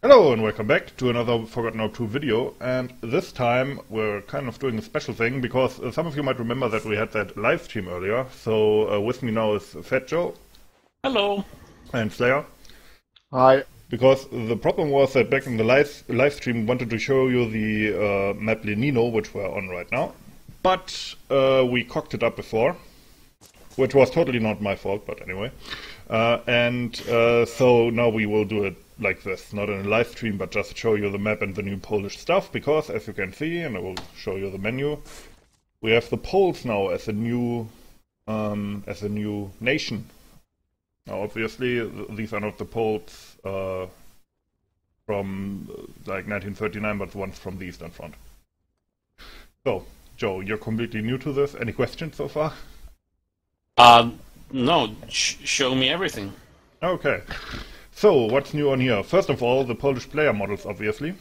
Hello and welcome back to another Forgotten Orc 2 video, and this time we're kind of doing a special thing because some of you might remember that we had that live stream earlier. So with me now is Fat Joe. Hello. And Slayer. Hi. Because the problem was that back in the live stream we wanted to show you the map Lenino, which we're on right now, but we cocked it up before, which was totally not my fault, but anyway. So now we will do it like this, not in a live stream, but just show you the map and the new Polish stuff, because as you can see, and I will show you the menu, we have the Poles now as a new nation. Now obviously these are not the Poles from like 1939, but the ones from the Eastern Front. So, Joe, you're completely new to this. Any questions so far? No, show me everything. Okay. So, what's new on here? First of all, the Polish player models, obviously.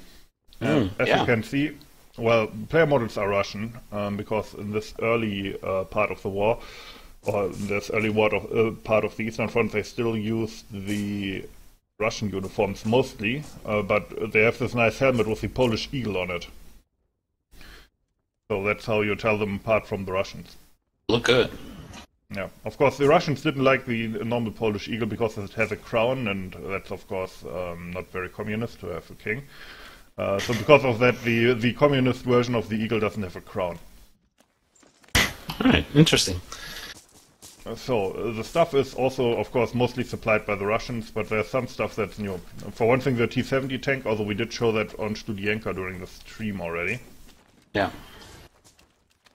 As you can see, well, player models are Russian, because in this early part of the war, or this early part of the Eastern Front, they still used the Russian uniforms mostly, but they have this nice helmet with the Polish eagle on it. So that's how you tell them apart from the Russians. Look good. Yeah, of course the Russians didn't like the normal Polish eagle because it has a crown, and that's of course not very communist to have a king. So because of that, the communist version of the eagle doesn't have a crown. Alright, interesting. So the stuff is also, of course, mostly supplied by the Russians, but there's some stuff that's new. For one thing, the T-70 tank, although we did show that on Studienka during the stream already. Yeah.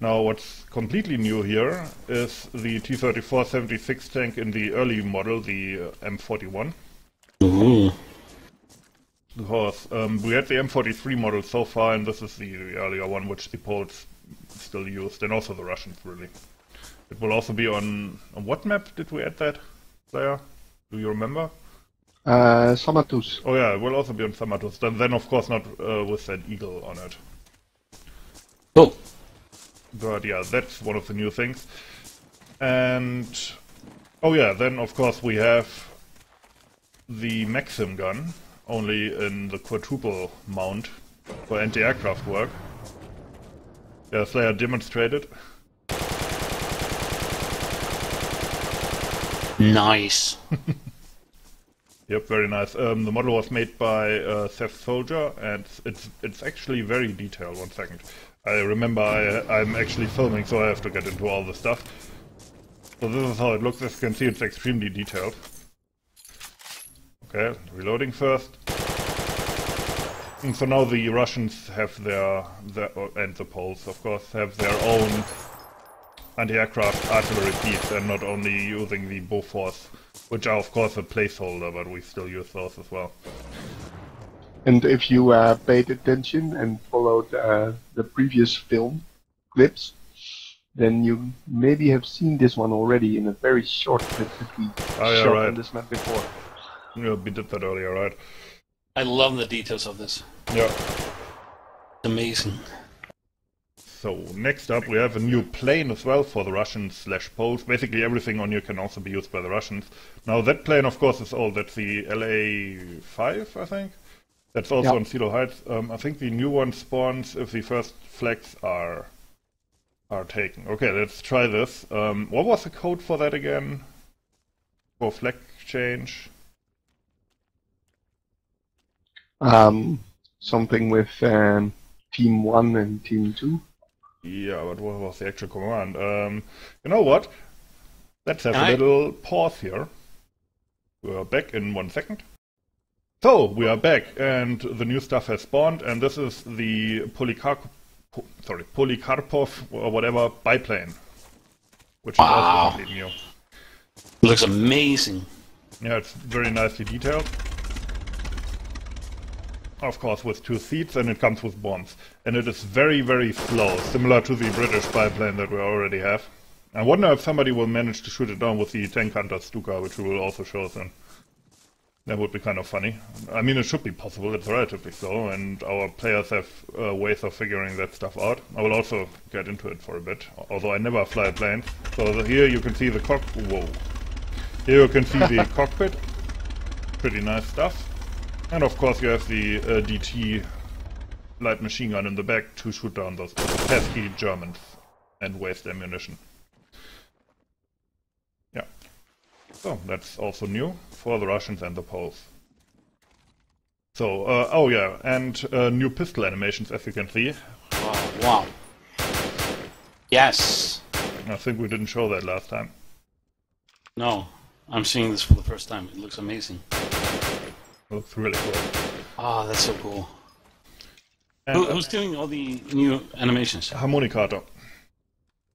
Now, what's completely new here is the T-34-76 tank in the early model, the M41. Ooh. Because we had the M43 model so far, and this is the earlier one, which the Poles still used, and also the Russians, really. It will also be on what map did we add that, Slayer? Do you remember? Samatus. Oh yeah, it will also be on Samatus. Then of course not with that eagle on it. Cool. But yeah, that's one of the new things. And oh yeah, then of course we have the Maxim gun, only in the quadruple mount for anti-aircraft work. Yeah, Slayer demonstrated. Nice. Yep, very nice. The model was made by Seth Soldier, and it's actually very detailed. 1 second. I remember I'm actually filming, so I have to get into all the stuff. So this is how it looks. As you can see, it's extremely detailed. Okay, reloading first. And so now the Russians have their and the Poles, of course, have their own anti-aircraft artillery piece, and not only using the Bofors, which are of course a placeholder, but we still use those as well. And if you paid attention and followed the previous film clips, then you maybe have seen this one already in a very short clip that we showed on this map before. Yeah, we did that earlier, right? I love the details of this. Yeah. Amazing. So, next up we have a new plane as well for the Russians/Poles. Basically everything on here can also be used by the Russians. Now that plane of course is old, that's the LA-5, I think? That's also on Cedar Heights. I think the new one spawns if the first flags are taken. Okay, let's try this. What was the code for that again? For flag change? Something with Team 1 and Team 2. Yeah, but what was the actual command? You know what? Let's have a little pause here. We're back in 1 second. So, we are back, and the new stuff has spawned, and this is the Polikarpov, or whatever, biplane. Which is also completely new. Looks amazing. Yeah, it's very nicely detailed. Of course, with 2 seats, and it comes with bombs. And it is very, very slow, similar to the British biplane that we already have. I wonder if somebody will manage to shoot it down with the Tank Hunter Stuka, which we will also show soon. That would be kind of funny. I mean, it should be possible, it's relatively slow, and our players have ways of figuring that stuff out. I will also get into it for a bit, although I never fly planes. So here you can see the Here you can see the cockpit. Pretty nice stuff. And of course you have the DT light machine gun in the back to shoot down those pesky Germans and waste ammunition. Yeah. So that's also new for the Russians and the Poles. So, oh yeah, and new pistol animations, as you can see. Oh, wow. Yes. I think we didn't show that last time. No, I'm seeing this for the first time. It looks amazing. Looks really cool. Oh, that's so cool. And, Who's doing all the new animations? Harmonicator.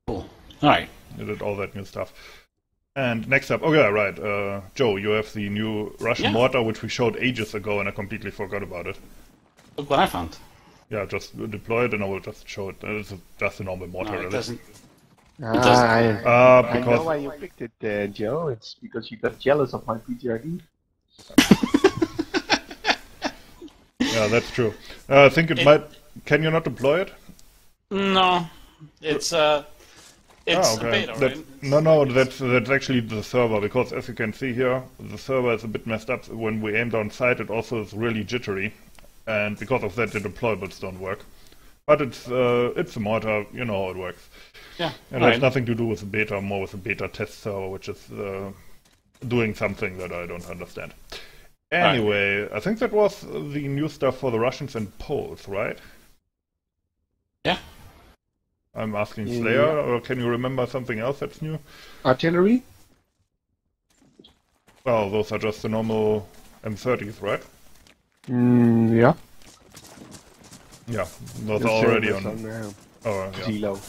Cool. Alright. They did all that new stuff. And next up, oh yeah, right, Joe, you have the new Russian mortar, which we showed ages ago, and I completely forgot about it. Look what I found. Yeah, just deploy it, and I will just show it. It's just a normal mortar. No, it doesn't. I know why you picked it, Joe. It's because you got jealous of my PTRD. Yeah, that's true. I think it might... Can you not deploy it? No. It's a beta, right? No, that's actually the server, because as you can see here, the server is a bit messed up. When we aim down sight, it also is really jittery, and because of that, the deployables don't work. But it's a mortar, you know how it works. Yeah. And it has nothing to do with the beta, more with the beta test server, which is doing something that I don't understand. Anyway, I think that was the new stuff for the Russians and Poles, right? Yeah. I'm asking Slayer, or can you remember something else that's new? Artillery? Well, those are just the normal M30s, right? Yeah. Yeah, those are already on. Oh, yeah. Zelo.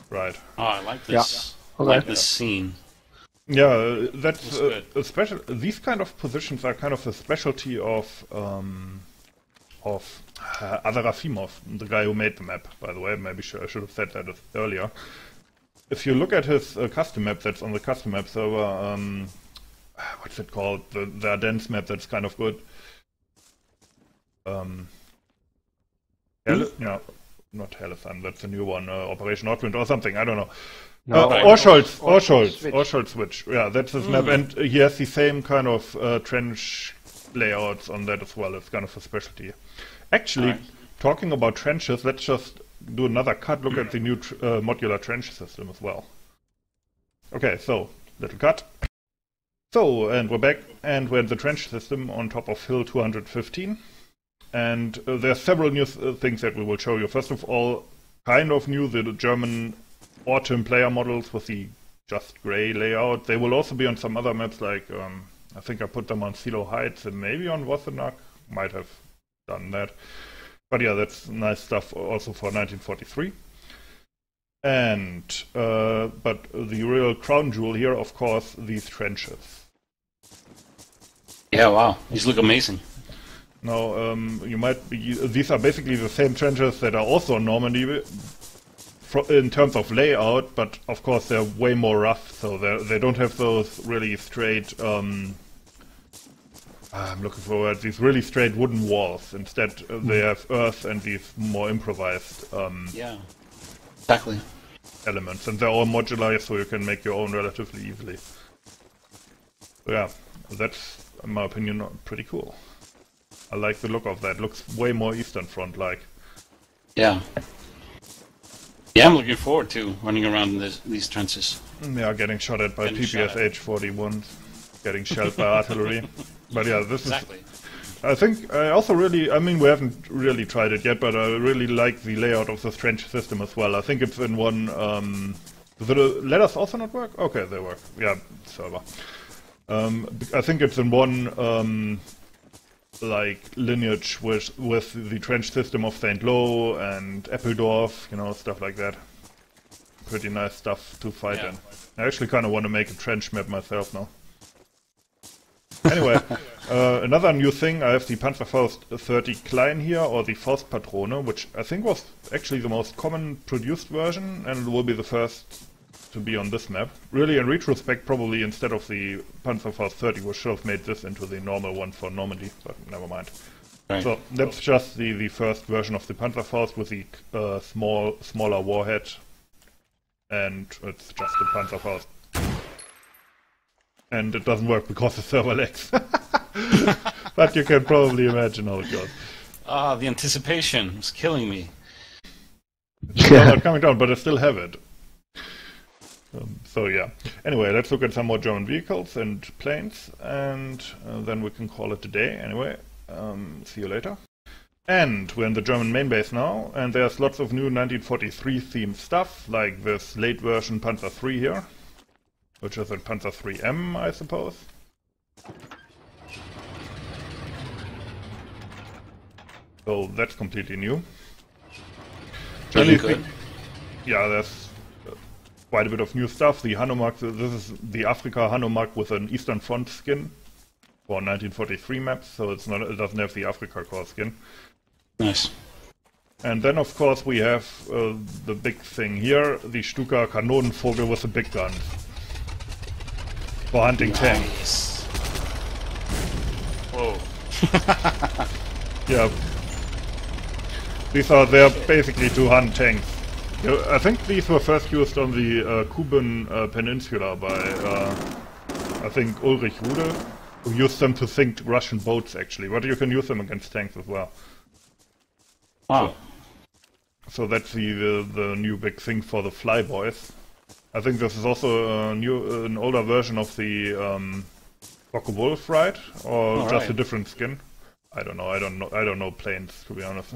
Right. Oh, I like this. Yeah. I like this scene. Yeah, that's a special. These kind of positions are kind of a specialty of Azarafimov, the guy who made the map. By the way, maybe I should have said that earlier. If you look at his custom map that's on the custom map server, what's it called? The Ardennes map that's kind of good. No, not Hellesheim. That's a new one. Operation Nordwind or something. I don't know. No, Orscholz Switch. Yeah, that's his map, and he has the same kind of trench layouts on that as well. It's kind of a specialty. Actually, talking about trenches, let's just do another cut. Look at the new modular trench system as well. Okay, so little cut. So, and we're back, and we're in the trench system on top of Hill 215. And there are several new things that we will show you. First of all, kind of new, the German autumn player models with the just grey layout. They will also be on some other maps, like I think I put them on Silo Heights and maybe on Wassenaar. Might have done that. But yeah, that's nice stuff also for 1943. And but the real crown jewel here, of course, these trenches. Yeah, wow, these look amazing. Now, you might be. These are basically the same trenches that are also on Normandy in terms of layout, but of course they're way more rough, so they don't have those really straight. I'm looking for words. These really straight wooden walls. Instead, they have earth and these more improvised. Yeah, exactly. Elements, and they're all modular, so you can make your own relatively easily. So yeah, that's, in my opinion, pretty cool. I like the look of that. Looks way more Eastern Front like. Yeah. Yeah, I'm looking forward to running around in these trenches. Yeah, getting shot at by PPSH 41s, getting shelled by artillery. But yeah, this is. I think I also really. I mean, we haven't really tried it yet, but I really like the layout of this trench system as well. I think it's in one. Do the letters also not work? Okay, they work. Yeah, server. I think it's in one. Like lineage with the trench system of St. Lo and Eppendorf, you know, stuff like that. Pretty nice stuff to fight in. I actually kind of want to make a trench map myself now. Anyway, another new thing, I have the Panzerfaust 30 Klein here, or the Faustpatrone, which I think was actually the most common produced version, and it will be the first to be on this map. Really, in retrospect, probably instead of the Panzerfaust 30, we should have made this into the normal one for Normandy, but never mind. Right. So that's just the first version of the Panzerfaust with the smaller warhead, and it's just the Panzerfaust. And it doesn't work because the server lags. But you can probably imagine how it goes. Ah, the anticipation was killing me. It's not coming down, but I still have it. So yeah. Anyway, let's look at some more German vehicles and planes, and then we can call it a day. Anyway, see you later. And we're in the German main base now, and there's lots of new 1943 themed stuff, like this late version Panzer III here, which is a Panzer IIIM, I suppose. So that's completely new. Really good. Yeah, there's quite a bit of new stuff. The Hanomag, this is the Afrika Hanomag with an Eastern Front skin for 1943 maps, so it doesn't have the Afrika Corps skin. Nice. And then, of course, we have the big thing here, the Stuka Kanonenvogel with the big guns for hunting tanks. Whoa. Yeah. They're basically to hunt tanks. I think these were first used on the Kuban Peninsula by, I think, Ulrich Rude, who used them to sink Russian boats, actually. But you can use them against tanks as well. Wow. So that's the new big thing for the Flyboys. I think this is also an older version of the Focke-Wulf, right? Or just a different skin? I don't know. I don't know planes, to be honest.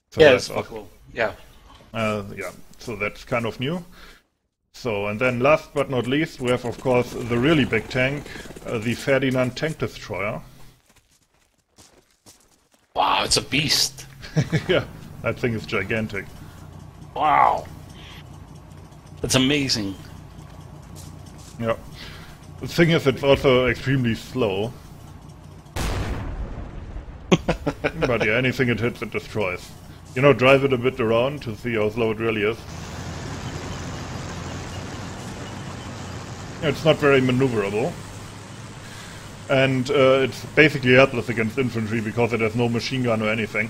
So yeah, it's Focke-Wulf. Yeah. Yeah. So that's kind of new. So, and then last but not least, we have, of course, the really big tank, the Ferdinand tank destroyer. Wow, it's a beast. Yeah, that thing is gigantic. Wow. That's amazing. Yeah. The thing is, it's also extremely slow. But yeah, anything it hits, it destroys. You know, drive it a bit around to see how slow it really is. It's not very maneuverable. And it's basically helpless against infantry because it has no machine gun or anything.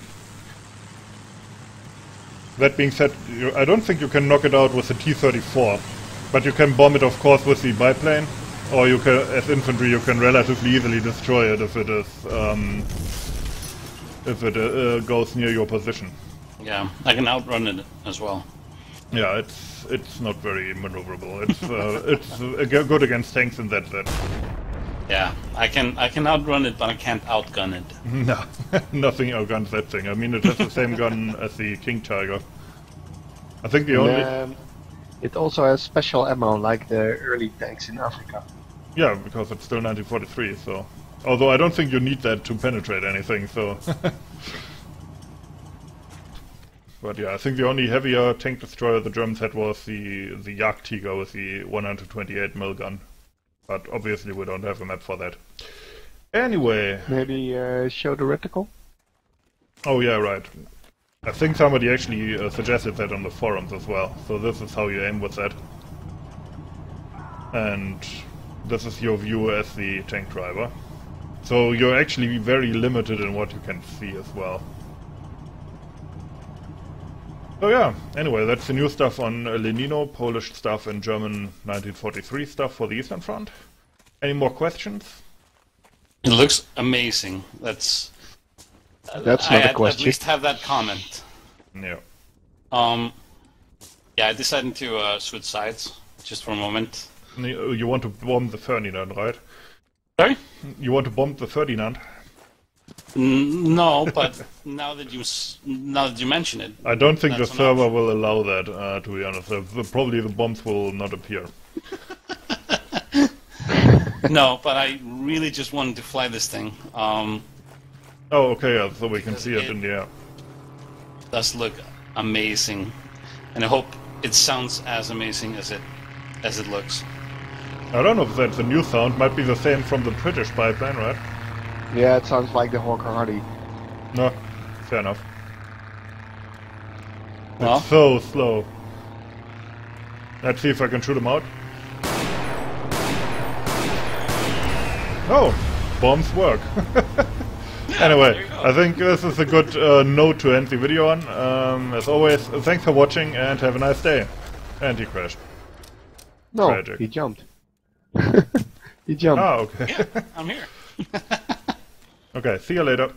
That being said, I don't think you can knock it out with the T-34, but you can bomb it, of course, with the biplane, or you can, as infantry, you can relatively easily destroy it if it is goes near your position. Yeah, I can outrun it as well. Yeah, it's not very maneuverable. It's good against tanks in that sense. Yeah, I can outrun it, but I can't outgun it. No, nothing outguns that thing. I mean, it has the same gun as the King Tiger. I think the only... it also has special ammo, like the early tanks in Africa. Yeah, because it's still 1943, so... Although I don't think you need that to penetrate anything, so... But yeah, I think the only heavier tank destroyer the Germans had was the Jagdtiger with the 128mm gun. But obviously we don't have a map for that. Anyway... Maybe show the reticle? Oh yeah, right. I think somebody actually suggested that on the forums as well. So this is how you aim with that. And this is your view as the tank driver. So you're actually very limited in what you can see as well. So yeah, anyway, that's the new stuff on Lenino, Polish stuff and German 1943 stuff for the Eastern Front. Any more questions? It looks amazing. That's not a question. At least have that comment. Yeah. Yeah, I decided to switch sides just for a moment. You want to bomb the Ferdinand, right? Sorry? You want to bomb the Ferdinand? No, but now that you mention it, I don't think the server will allow that. To be honest, probably the bombs will not appear. No, but I really just wanted to fly this thing. Oh, okay, yeah, so we can see it in the air. Does look amazing, and I hope it sounds as amazing as it looks. I don't know if that's a new sound. Might be the same from the British pipeline, right? Yeah, it sounds like the Hawker Hardy. No, fair enough. Well, it's so slow. Let's see if I can shoot him out. Oh, bombs work. Anyway, I think this is a good note to end the video on. As always, thanks for watching and have a nice day. And he crashed. No, Tragic. he jumped. He jumped. Ah, okay. yeah, I'm here. Okay, see you later.